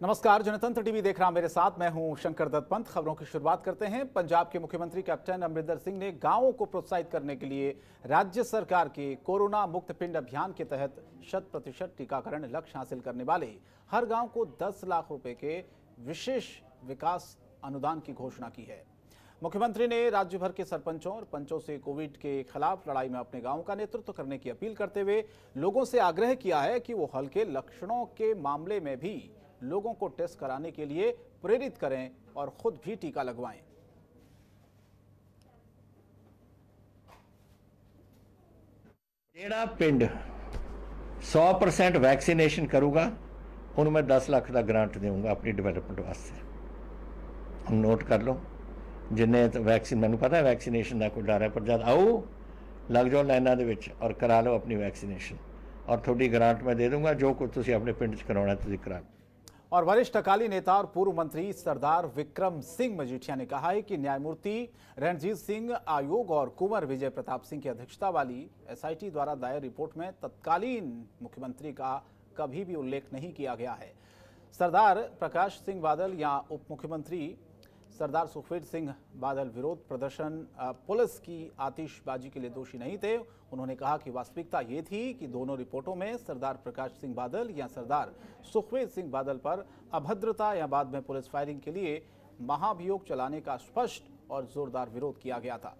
नमस्कार, जनतंत्र टीवी देख रहा मेरे साथ मैं हूं शंकर दत्त पंत। खबरों की शुरुआत करते हैं। पंजाब के मुख्यमंत्री कैप्टन अमरिंदर सिंह ने गांवों को प्रोत्साहित करने के लिए राज्य सरकार के कोरोना मुक्त पिंड अभियान के तहत 100% टीकाकरण लक्ष्य हासिल करने वाले हर गांव को 10 लाख रुपए के विशेष विकास अनुदान की घोषणा की है। मुख्यमंत्री ने राज्य भर के सरपंचों और पंचों से कोविड के खिलाफ लड़ाई में अपने गांव का नेतृत्व करने की अपील करते हुए लोगों से आग्रह किया है कि वो हल्के लक्षणों के मामले में भी लोगों को टेस्ट कराने के लिए प्रेरित करें और खुद भी टीका लगवाएं। जेड़ा पिंड 100% वैक्सीनेशन करूगा उन्हें मैं 10 लाख का ग्रांट दूंगा अपनी डिवेलपमेंट वास्ते। हम नोट कर लो जिन्हें वैक्सीन, मैंने पता है वैक्सीनेशन का कोई डर है, पर जब आओ लग जाओ लाइना दे विच और करा लो अपनी वैक्सीनेशन और थोड़ी ग्रांट मैं दे दूंगा। जो कुछ तुसीं अपने पिंड च कराउणा तुसीं करा। और वरिष्ठ अकाली नेता और पूर्व मंत्री सरदार विक्रम सिंह मजीठिया ने कहा है कि न्यायमूर्ति रणजीत सिंह आयोग और कुंवर विजय प्रताप सिंह की अध्यक्षता वाली एसआईटी द्वारा दायर रिपोर्ट में तत्कालीन मुख्यमंत्री का कभी भी उल्लेख नहीं किया गया है। सरदार प्रकाश सिंह बादल या उप मुख्यमंत्री सरदार सुखबीर सिंह बादल विरोध प्रदर्शन पुलिस की आतिशबाजी के लिए दोषी नहीं थे। उन्होंने कहा कि वास्तविकता ये थी कि दोनों रिपोर्टों में सरदार प्रकाश सिंह बादल या सरदार सुखबीर सिंह बादल पर अभद्रता या बाद में पुलिस फायरिंग के लिए महाभियोग चलाने का स्पष्ट और जोरदार विरोध किया गया था।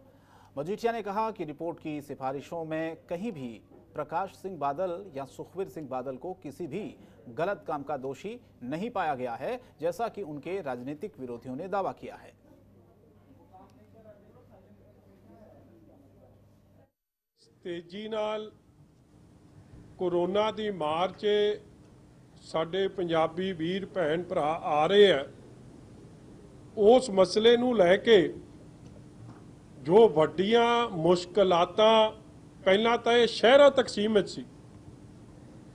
मजीठिया ने कहा कि रिपोर्ट की सिफारिशों में कहीं भी प्रकाश सिंह बादल या सुखबीर सिंह बादल को किसी भी गलत काम का दोषी नहीं पाया गया है, जैसा कि उनके राजनीतिक विरोधियों ने दावा किया है। तेजी नाल कोरोना दी मार च साडे पंजाबी वीर भैन भरा आ रहे हैं। उस मसले नूं लैके जो वड्डियां मुश्किलातां पहला तो यह शहरों तक सीमित सी,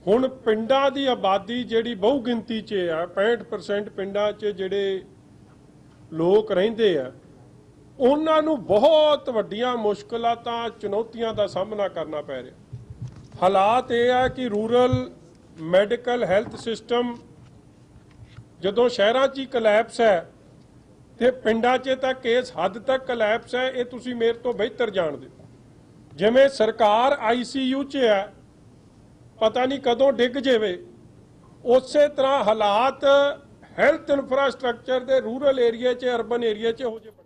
हुण पिंडां दी आबादी जिहड़ी बहु गिनती च है 65% पिंडां च जिहड़े लोग रहिंदे आ उन्हां नूं बहुत वड्डियां मुश्किलातां चुनौतियां दा सामना करना पै रहा। हालात यह है कि रूरल मैडिकल हैल्थ सिस्टम जदों शहरां च कलैप्स है तो पिंडां च तां किस हद तक कलैप्स है ये तुसीं मेरे तो बेहतर जाणदे। जिवें सरकार ICU च है, पता नहीं कदों डिग जावे, उस तरह हालात हैल्थ इंफ्रास्ट्रक्चर दे रूरल एरिया च अर्बन एरिया च हो जाए।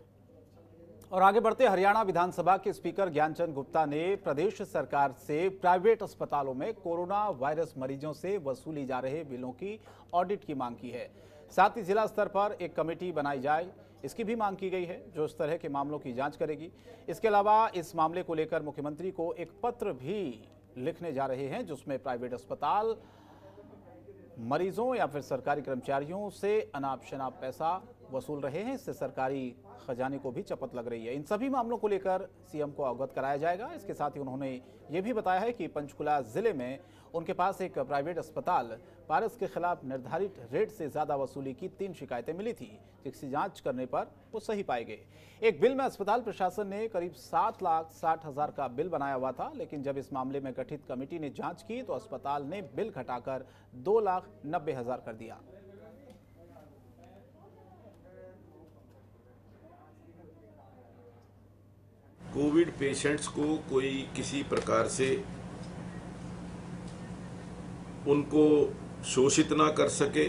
और आगे बढ़ते हरियाणा विधानसभा के स्पीकर ज्ञानचंद गुप्ता ने प्रदेश सरकार से प्राइवेट अस्पतालों में कोरोना वायरस मरीजों से वसूली जा रहे बिलों की ऑडिट की मांग की है। साथ ही जिला स्तर पर एक कमेटी बनाई जाए, इसकी भी मांग की गई है जो इस तरह के मामलों की जांच करेगी। इसके अलावा इस मामले को लेकर मुख्यमंत्री को एक पत्र भी लिखने जा रहे हैं जिसमें प्राइवेट अस्पताल मरीजों या फिर सरकारी कर्मचारियों से अनाप शनाप पैसा वसूल रहे हैं। इससे सरकारी खजाने को भी चपत लग रही है। इन सभी मामलों को लेकर सीएम को अवगत कराया जाएगा। इसके साथ ही उन्होंने ये भी बताया है कि पंचकुला जिले में उनके पास एक प्राइवेट अस्पताल पारस के खिलाफ निर्धारित रेट से ज्यादा वसूली की 3 शिकायतें मिली थी, जिसकी जांच करने पर वो सही पाए गए। एक बिल में अस्पताल प्रशासन ने करीब 7,60,000 का बिल बनाया हुआ था, लेकिन जब इस मामले में गठित कमेटी ने जांच की तो अस्पताल ने बिल घटाकर 2,90,000 कर दिया। कोविड पेशेंट्स को कोई किसी प्रकार से उनको शोषित ना कर सके,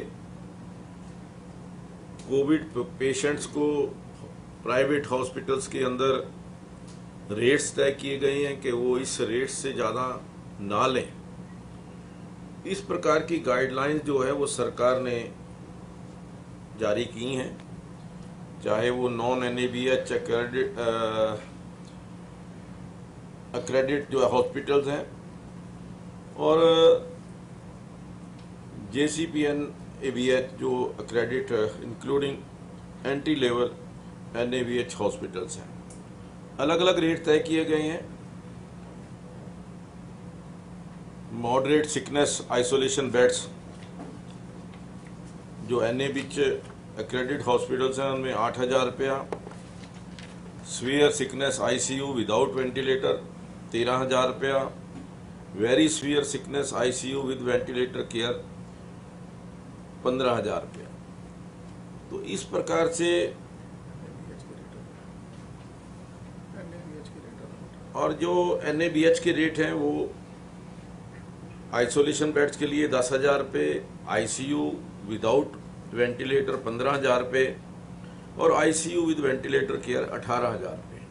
कोविड पेशेंट्स को प्राइवेट हॉस्पिटल्स के अंदर रेट्स तय किए गए हैं कि वो इस रेट से ज़्यादा ना लें। इस प्रकार की गाइडलाइंस जो है वो सरकार ने जारी की हैं, चाहे वो नॉन NABH अक्रेडिट जो हॉस्पिटल्स हैं और JCPN-ABH जो accredit including entry level NABH hospitals हैं। अलग अलग रेट तय किए गए हैं। मॉडरेट सिकनेस आइसोलेशन बेड्स जो NABH अक्रेडिट हॉस्पिटल्स हैं उनमें 8,000 रुपया, severe sickness ICU without ventilator 13,000 रुपया, very severe sickness ICU with ventilator care 15,000 रुपया। तो इस प्रकार से और जो NABH के रेट हैं वो आइसोलेशन बेड्स के लिए 10,000 रुपये, ICU विदाउट वेंटिलेटर 15,000 रुपये और ICU विद वेंटिलेटर केयर 18,000 रुपये।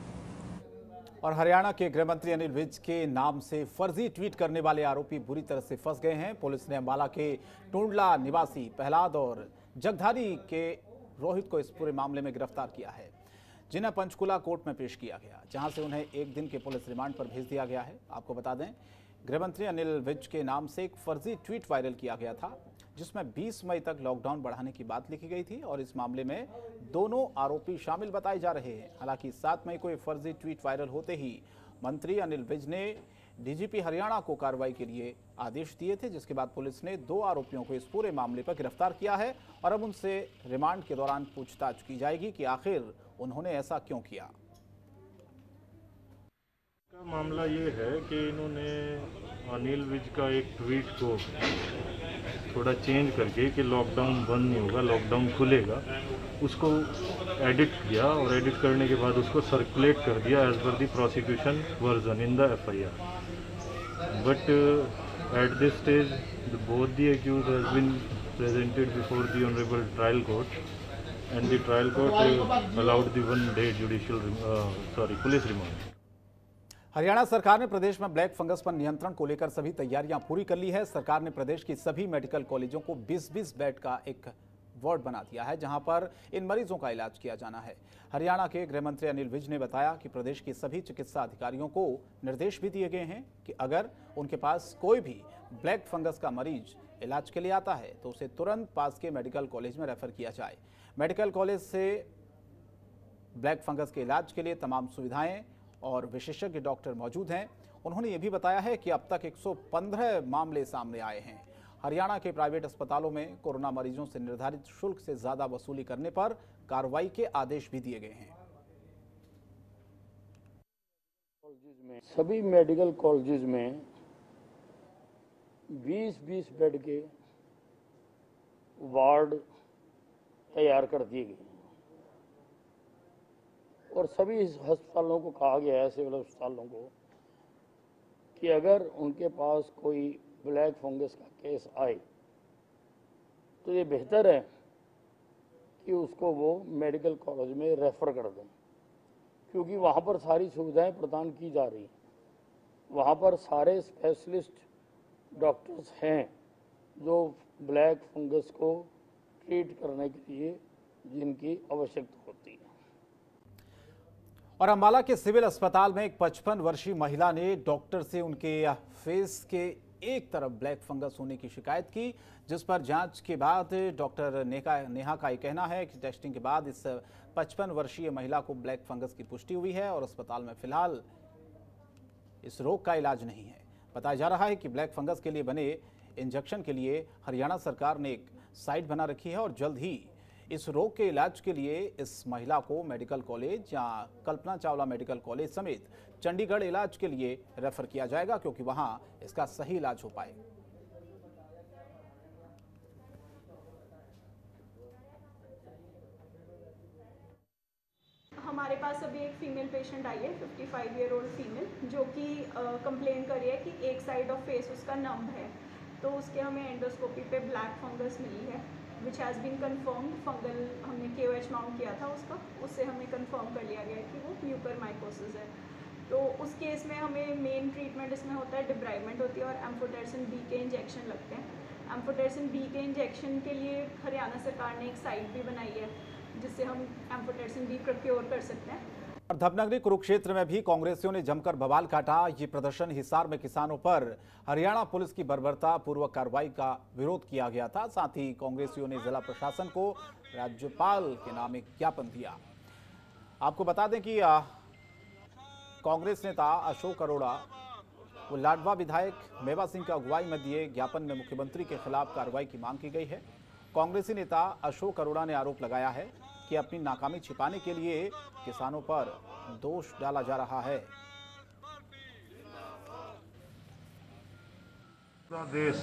और हरियाणा के गृह मंत्री अनिल विज के नाम से फर्जी ट्वीट करने वाले आरोपी बुरी तरह से फंस गए हैं। पुलिस ने अंबाला के टुंडला निवासी प्रहलाद और जगधारी के रोहित को इस पूरे मामले में गिरफ्तार किया है, जिन्हें पंचकुला कोर्ट में पेश किया गया, जहां से उन्हें 1 दिन के पुलिस रिमांड पर भेज दिया गया है। आपको बता दें, गृह मंत्री अनिल विज के नाम से एक फर्जी ट्वीट वायरल किया गया था, जिसमें 20 मई तक लॉकडाउन बढ़ाने की बात लिखी गई थी और इस मामले में दोनों आरोपी शामिल बताए जा रहे हैं। हालांकि 7 मई को एक फर्जी ट्वीट वायरल होते ही मंत्री अनिल विज ने DGP हरियाणा को कार्रवाई के लिए आदेश दिए थे, जिसके बाद पुलिस ने 2 आरोपियों को इस पूरे मामले पर गिरफ्तार किया है और अब उनसे रिमांड के दौरान पूछताछ की जाएगी कि आखिर उन्होंने ऐसा क्यों किया। का मामला ये है कि इन्होंने अनिल विज का एक ट्वीट को थोड़ा चेंज करके कि लॉकडाउन बंद नहीं होगा, लॉकडाउन खुलेगा, उसको एडिट किया और एडिट करने के बाद उसको सर्कुलेट कर दिया as per the prosecution version in the FIR। But at this stage both the accused has been presented before the honorable trial court and the trial court allowed the 1 day police remand। Haryana सरकार ने प्रदेश में black fungus पर नियंत्रण को लेकर सभी तैयारियां पूरी कर ली है। सरकार ने प्रदेश की सभी मेडिकल कॉलेजों को 20-20 बेड का एक वार्ड बना दिया है, जहां पर इन मरीजों का इलाज किया जाना है। हरियाणा के गृह मंत्री अनिल विज ने बताया कि प्रदेश के सभी चिकित्सा अधिकारियों को निर्देश भी दिए गए हैं कि अगर उनके पास कोई भी ब्लैक फंगस का मरीज इलाज के लिए आता है तो उसे तुरंत पास के मेडिकल कॉलेज में रेफर किया जाए। मेडिकल कॉलेज से ब्लैक फंगस के इलाज के लिए तमाम सुविधाएं और विशेषज्ञ डॉक्टर मौजूद हैं। उन्होंने ये भी बताया है कि अब तक 115 मामले सामने आए हैं। हरियाणा के प्राइवेट अस्पतालों में कोरोना मरीजों से निर्धारित शुल्क से ज्यादा वसूली करने पर कार्रवाई के आदेश भी दिए गए हैं। सभी मेडिकल कॉलेजेस में 20-20 बेड के वार्ड तैयार कर दिए गए और सभी अस्पतालों को कहा गया है, सिविल अस्पतालों को, कि अगर उनके पास कोई ब्लैक फंगस का केस आए तो ये बेहतर है कि उसको वो मेडिकल कॉलेज में रेफर कर दें, क्योंकि वहाँ पर सारी सुविधाएं प्रदान की जा रही हैं। वहाँ पर सारे स्पेशलिस्ट डॉक्टर्स हैं जो ब्लैक फंगस को ट्रीट करने के लिए जिनकी आवश्यकता होती है। और अंबाला के सिविल अस्पताल में एक 55 वर्षीय महिला ने डॉक्टर से उनके फेस के एक तरफ ब्लैक फंगस होने की शिकायत की, जिस पर जांच के बाद डॉक्टर नेहा का ये कहना है कि टेस्टिंग के बाद इस 55 वर्षीय महिला को ब्लैक फंगस की पुष्टि हुई है और अस्पताल में फिलहाल इस रोग का इलाज नहीं है। बताया जा रहा है कि ब्लैक फंगस के लिए बने इंजेक्शन के लिए हरियाणा सरकार ने एक साइट बना रखी है और जल्द ही इस रोग के इलाज के लिए इस महिला को मेडिकल कॉलेज या कल्पना चावला मेडिकल कॉलेज समेत चंडीगढ़ इलाज के लिए रेफर किया जाएगा, क्योंकि वहां इसका सही इलाज हो पाए। हमारे पास अभी एक फीमेल पेशेंट आई है, 55 ईयर ओल्ड फीमेल, जो कि कंप्लेन कर रही है कि एक साइड ऑफ फेस उसका नम है। तो उसके हमें एंडोस्कोपी पे ब्लैक फंगस मिली है, which has been confirmed. Fungal हमने KOH माउंट किया था उसका, उससे हमें कंफर्म कर लिया गया कि वो म्यूकरमाइकोसिस है। तो उस केस में हमें मेन ट्रीटमेंट इसमें होता है, डिब्राइडमेंट होती है और एम्फोटेरिसिन B के इंजेक्शन लगते हैं। एम्फोटेरिसिन B के इंजेक्शन के लिए हरियाणा सरकार ने एक साइट भी बनाई है जिससे हम एम्फोटेरिसिन B प्रोक्योर कर सकते हैं। और धर्मनगरी कुरुक्षेत्र में भी कांग्रेसियों ने जमकर बवाल काटा। ये प्रदर्शन हिसार में किसानों पर हरियाणा पुलिस की बर्बरता पूर्वक कार्रवाई का विरोध किया गया था। साथ ही कांग्रेसियों ने जिला प्रशासन को राज्यपाल के नाम एक ज्ञापन दिया। आपको बता दें कि कांग्रेस नेता अशोक अरोड़ा व लाडवा विधायक मेवा सिंह की अगुवाई में दिए ज्ञापन में मुख्यमंत्री के खिलाफ कार्रवाई की मांग की गई है। कांग्रेसी नेता अशोक अरोड़ा ने आरोप लगाया है कि अपनी नाकामी छिपाने के लिए किसानों पर दोष डाला जा रहा है। पूरा देश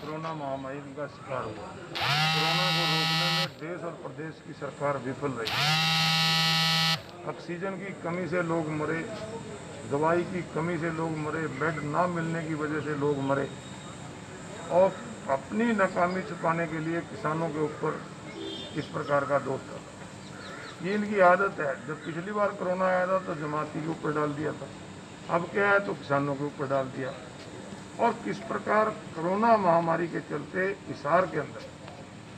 कोरोना महामारी का शिकार हुआ। कोरोना को रोकने में देश और प्रदेश की सरकार विफल रही। ऑक्सीजन की कमी से लोग मरे, दवाई की कमी से लोग मरे, बेड ना मिलने की वजह से लोग मरे, और अपनी नाकामी छुपाने के लिए किसानों के ऊपर इस प्रकार का दोष था। ये इनकी आदत है। जब पिछली बार कोरोना आया था तो जमाती के ऊपर डाल दिया था, अब क्या है तो किसानों के ऊपर डाल दिया। और किस प्रकार कोरोना महामारी के चलते हिसार के अंदर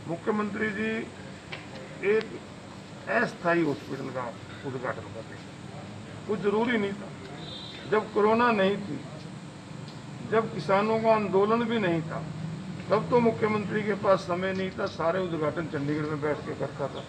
मुख्यमंत्री जी एक अस्थायी हॉस्पिटल का उद्घाटन कर रहे हैं। कुछ जरूरी नहीं था। जब कोरोना नहीं थी, जब किसानों का आंदोलन भी नहीं था, तब तो मुख्यमंत्री के पास समय नहीं था, सारे उद्घाटन चंडीगढ़ में बैठ के करता था।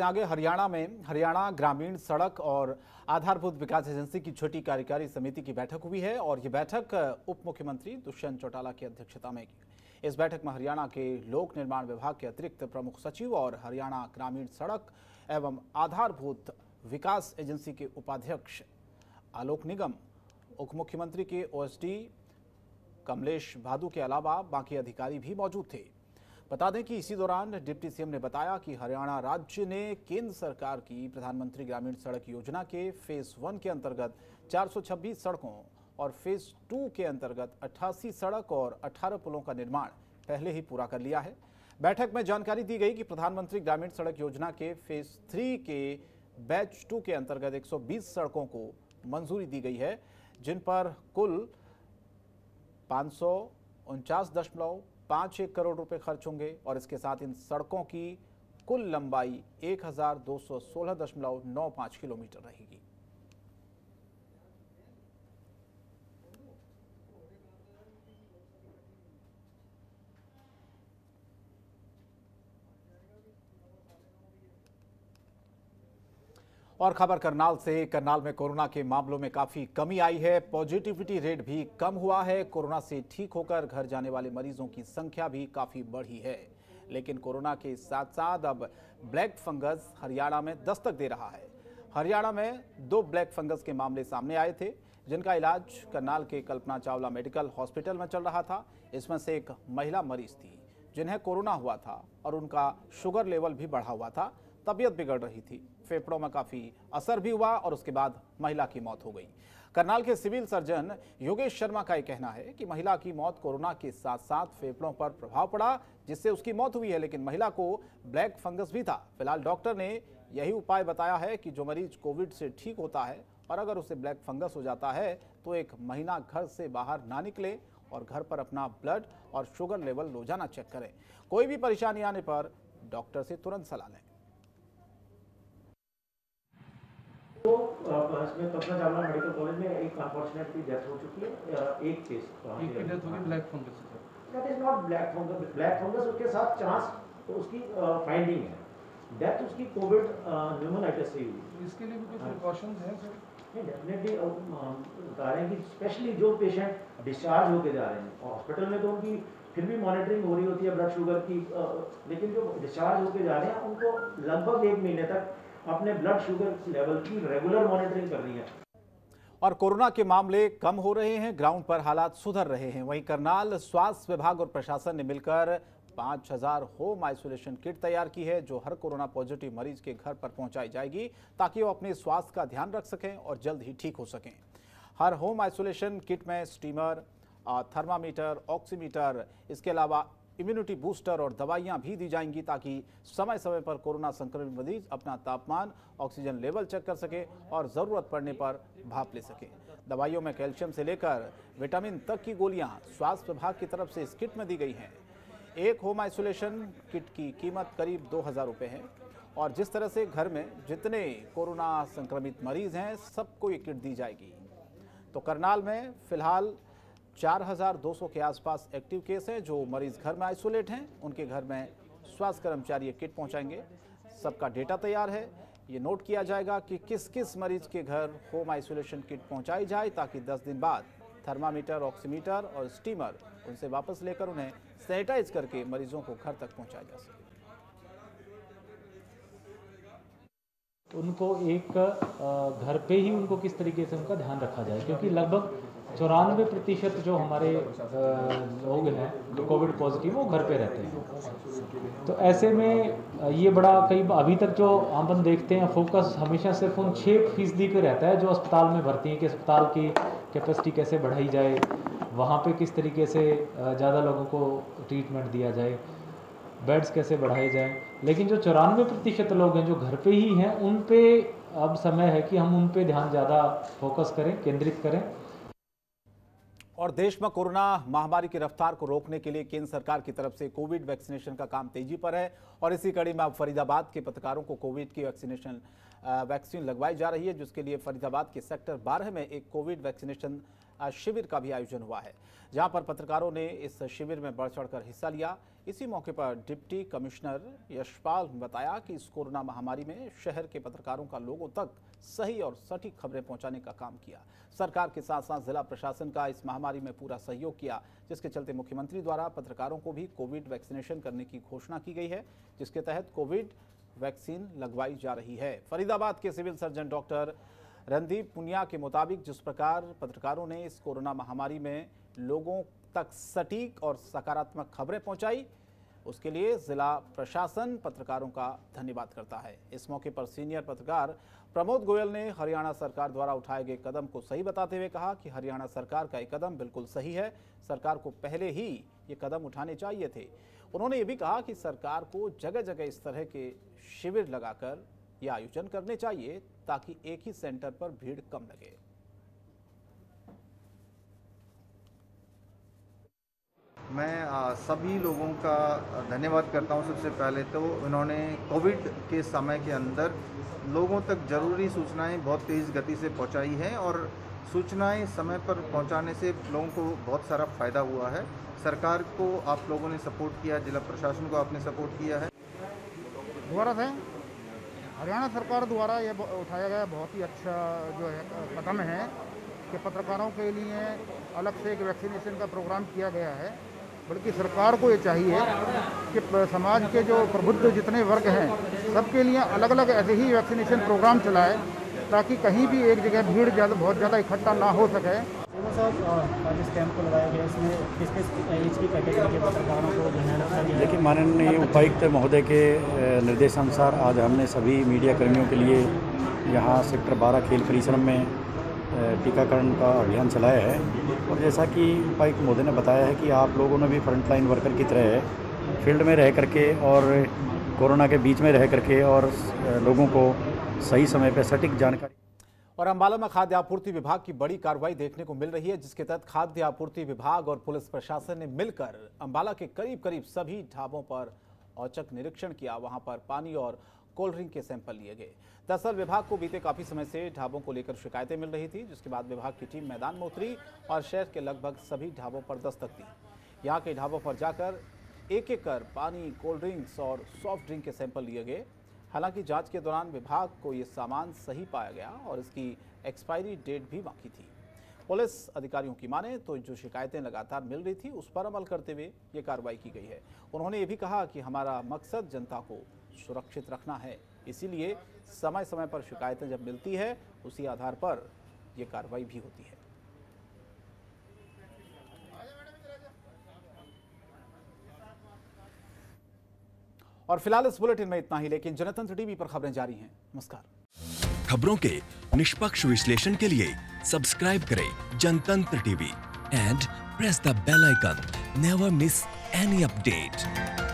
आगे हरियाणा में हरियाणा ग्रामीण सड़क और आधारभूत विकास एजेंसी की छोटी कार्यकारी समिति की बैठक हुई है और ये बैठक उप मुख्यमंत्री दुष्यंत चौटाला की अध्यक्षता में की। इस बैठक में हरियाणा के लोक निर्माण विभाग के अतिरिक्त प्रमुख सचिव और हरियाणा ग्रामीण सड़क एवं आधारभूत विकास एजेंसी के उपाध्यक्ष आलोक निगम, उप मुख्यमंत्री के ओएसडी कमलेश भादु के अलावा बाकी अधिकारी भी मौजूद थे। बता दें कि इसी दौरान डिप्टी सीएम ने बताया कि हरियाणा राज्य ने केंद्र सरकार की प्रधानमंत्री ग्रामीण सड़क योजना के फेज 1 के अंतर्गत 426 सड़कों और फेज 2 के अंतर्गत 88 सड़क और 18 पुलों का निर्माण पहले ही पूरा कर लिया है। बैठक में जानकारी दी गई कि प्रधानमंत्री ग्रामीण सड़क योजना के फेज 3 के बैच 2 के अंतर्गत 120 सड़कों को मंजूरी दी गई है, जिन पर कुल 549.51 करोड़ रुपए खर्च होंगे और इसके साथ इन सड़कों की कुल लंबाई 1216.95 किलोमीटर रहेगी। और खबर करनाल से। करनाल में कोरोना के मामलों में काफी कमी आई है, पॉजिटिविटी रेट भी कम हुआ है। कोरोना से ठीक होकर घर जाने वाले मरीजों की संख्या भी काफी बढ़ी है। लेकिन कोरोना के साथ साथ अब ब्लैक फंगस हरियाणा में दस्तक दे रहा है। हरियाणा में 2 ब्लैक फंगस के मामले सामने आए थे, जिनका इलाज करनाल के कल्पना चावला मेडिकल हॉस्पिटल में चल रहा था। इसमें से एक महिला मरीज थी जिन्हें कोरोना हुआ था और उनका शुगर लेवल भी बढ़ा हुआ था, तबीयत बिगड़ रही थी, फेफड़ों में काफी असर भी हुआ और उसके बाद महिला की मौत हो गई। करनाल के सिविल सर्जन योगेश शर्मा का कहना है कि महिला की मौत कोरोना के साथ साथ फेफड़ों पर प्रभाव पड़ा, जिससे उसकी मौत हुई है, लेकिन महिला को ब्लैक फंगस भी था। फिलहाल डॉक्टर ने यही उपाय बताया है कि जो मरीज कोविड से ठीक होता है और अगर उसे ब्लैक फंगस हो जाता है तो 1 महीना घर से बाहर ना निकले और घर पर अपना ब्लड और शुगर लेवल रोजाना चेक करें। कोई भी परेशानी आने पर डॉक्टर से तुरंत सलाह लें। तो इसमें कल्पना चावला मेडिकल कॉलेज में एक अनफॉर्चुनेटली डेथ हो चुकी है। एक केस डेथ होगी ब्लैक फंगस से। That is not black fungus. Black fungus उसके साथ चांस तो उसकी फाइंडिंग है। डेथ उसकी कोविड न्यूमोनाइटिस से हुई। इसके लिए भी कुछ प्रिकॉशंस हैं सर? डेफिनेटली बता रहे हैं कि स्पेशली जो पेशेंट डिस्चार्ज होके जा रहे हैं हॉस्पिटल में तो उनकी फिर भी मॉनिटरिंग हो रही होती है ब्लड शुगर की, लेकिन जो डिस्चार्ज होके जा रहे हैं उनको लगभग 1 महीने तक अपने ब्लड शुगर लेवल की रेगुलर मॉनिटरिंग करनी है। और कोरोना के मामले कम हो रहे हैं, ग्राउंड पर हालात सुधर रहे हैं। वहीं करनाल स्वास्थ्य विभाग और प्रशासन ने मिलकर 5000 होम आइसोलेशन किट तैयार की है, जो हर कोरोना पॉजिटिव मरीज के घर पर पहुंचाई जाएगी ताकि वो अपने स्वास्थ्य का ध्यान रख सकें और जल्द ही ठीक हो सकें। हर होम आइसोलेशन किट में स्टीमर, थर्मामीटर, ऑक्सीमीटर, इसके अलावा इम्यूनिटी बूस्टर और दवाइयां भी दी जाएंगी ताकि समय समय पर कोरोना संक्रमित मरीज अपना तापमान, ऑक्सीजन लेवल चेक कर सके और ज़रूरत पड़ने पर भाप ले सके। दवाइयों में कैल्शियम से लेकर विटामिन तक की गोलियां स्वास्थ्य विभाग की तरफ से इस किट में दी गई हैं। एक होम आइसोलेशन किट की कीमत करीब 2000 रुपये है और जिस तरह से घर में जितने कोरोना संक्रमित मरीज हैं सबको ये किट दी जाएगी। तो करनाल में फिलहाल 4200 के आसपास एक्टिव केस हैं। जो मरीज घर में आइसोलेट हैं उनके घर में स्वास्थ्य कर्मचारी किट पहुंचाएंगे। सबका डेटा तैयार है, ये नोट किया जाएगा कि किस किस मरीज के घर होम आइसोलेशन किट पहुंचाई जाए ताकि 10 दिन बाद थर्मामीटर, ऑक्सीमीटर और स्टीमर उनसे वापस लेकर उन्हें सैनिटाइज करके मरीजों को घर तक पहुंचाया जा सके। उनको एक घर पे ही उनको किस तरीके से उनका ध्यान रखा जाए, क्योंकि लगभग 94% जो हमारे लोग हैं जो कोविड पॉजिटिव वो घर पे रहते हैं। तो ऐसे में ये बड़ा अभी तक जो हम देखते हैं फोकस हमेशा सिर्फ उन 6% पे रहता है जो अस्पताल में भर्ती हैं कि अस्पताल की कैपेसिटी कैसे बढ़ाई जाए, वहाँ पे किस तरीके से ज़्यादा लोगों को ट्रीटमेंट दिया जाए, बेड्स कैसे बढ़ाए जाएं। लेकिन जो 94% लोग हैं जो घर पे ही हैं, उन पे अब समय है कि हम उन पे ध्यान ज़्यादा फोकस करें, केंद्रित करें। और देश में कोरोना महामारी की रफ्तार को रोकने के लिए केंद्र सरकार की तरफ से कोविड वैक्सीनेशन का काम तेजी पर है और इसी कड़ी में अब फरीदाबाद के पत्रकारों को कोविड की वैक्सीन लगवाई जा रही है, जिसके लिए फरीदाबाद के सेक्टर 12 में एक कोविड वैक्सीनेशन शिविर का भी आयोजन हुआ है, जहां पर पत्रकारों ने इस शिविर में बढ़ चढ़कर हिस्सा लिया। इसी मौके पर डिप्टी कमिश्नर यशपाल ने बताया कि इस कोरोना महामारी में शहर के पत्रकारों का लोगों तक सही और सटीक खबरें पहुंचाने का काम किया। सरकार के साथ साथ जिला प्रशासन का इस महामारी में पूरा सहयोग किया, जिसके चलते मुख्यमंत्री द्वारा पत्रकारों को भी कोविड वैक्सीनेशन करने की घोषणा की गई है, जिसके तहत कोविड वैक्सीन लगवाई जा रही है। फरीदाबाद के civil surgeon doctor Randeep Punia के मुताबिक जिस प्रकार पत्रकारों ने इस कोरोना महामारी में लोगों तक सटीक और सकारात्मक खबरें पहुंचाई, उसके लिए जिला प्रशासन पत्रकारों का धन्यवाद करता है। इस मौके पर सीनियर पत्रकार प्रमोद गोयल ने हरियाणा सरकार द्वारा उठाए गए कदम को सही बताते हुए कहा कि हरियाणा सरकार का ये कदम बिल्कुल सही है, सरकार को पहले ही ये कदम उठाने चाहिए थे। उन्होंने ये भी कहा कि सरकार को जगह जगह इस तरह के शिविर लगाकर ये आयोजन करने चाहिए ताकि एक ही सेंटर पर भीड़ कम लगे। मैं सभी लोगों का धन्यवाद करता हूं। सबसे पहले तो उन्होंने कोविड के समय के अंदर लोगों तक ज़रूरी सूचनाएं बहुत तेज़ गति से पहुंचाई हैं और सूचनाएं समय पर पहुंचाने से लोगों को बहुत सारा फ़ायदा हुआ है। सरकार को आप लोगों ने सपोर्ट किया, जिला प्रशासन को आपने सपोर्ट किया है। दोबारा से हरियाणा सरकार द्वारा ये उठाया गया बहुत ही अच्छा जो है कदम है कि पत्रकारों के लिए अलग से एक वैक्सीनेशन का प्रोग्राम किया गया है। बल्कि सरकार को ये चाहिए कि समाज के जो प्रबुद्ध जितने वर्ग हैं सबके लिए अलग अलग ऐसे ही वैक्सीनेशन प्रोग्राम चलाए ताकि कहीं भी एक जगह भीड़ बहुत ज़्यादा इकट्ठा ना हो सके। साहब इस कैंप को लगाया गया, इसमें किस किस एज की कैटेगरी के पत्रकारों को ध्यान रखा गया? देखिए, माननीय उपायुक्त महोदय के निर्देशानुसार आज हमने सभी मीडिया कर्मियों के लिए यहाँ सेक्टर 12 खेल परिसर में टीकाकरण का अभियान चलाया है। और जैसा कि उपायुक्त महोदय ने बताया है कि आप लोगों ने भी फ्रंटलाइन वर्कर की तरह फील्ड में रह करके और कोरोना के बीच में रह करके और लोगों को सही समय पर सटीक जानकारी। और अंबाला में खाद्य आपूर्ति विभाग की बड़ी कार्रवाई देखने को मिल रही है, जिसके तहत खाद्य आपूर्ति विभाग और पुलिस प्रशासन ने मिलकर अंबाला के करीब सभी ढाबों पर औचक निरीक्षण किया। वहां पर पानी और कोल्ड ड्रिंक के सैंपल लिए गए। दरअसल विभाग को बीते काफी समय से ढाबों को लेकर शिकायतें मिल रही थी, जिसके बाद विभाग की टीम मैदान में उतरी और शहर के लगभग सभी ढाबों पर दस्तक दी। यहाँ के ढाबों पर जाकर एक एक कर पानी, कोल्ड ड्रिंक्स और सॉफ्ट ड्रिंक के सैंपल लिए गए। हालांकि जांच के दौरान विभाग को ये सामान सही पाया गया और इसकी एक्सपायरी डेट भी बाकी थी। पुलिस अधिकारियों की माने तो जो शिकायतें लगातार मिल रही थी उस पर अमल करते हुए ये कार्रवाई की गई है। उन्होंने ये भी कहा कि हमारा मकसद जनता को सुरक्षित रखना है, इसीलिए समय समय पर शिकायतें जब मिलती है उसी आधार पर ये कार्रवाई भी होती है। और फिलहाल इस बुलेटिन में इतना ही, लेकिन जनतंत्र टीवी पर खबरें जारी हैं। नमस्कार। खबरों के निष्पक्ष विश्लेषण के लिए सब्सक्राइब करें Jantantra TV and press the bell icon. Never miss any update.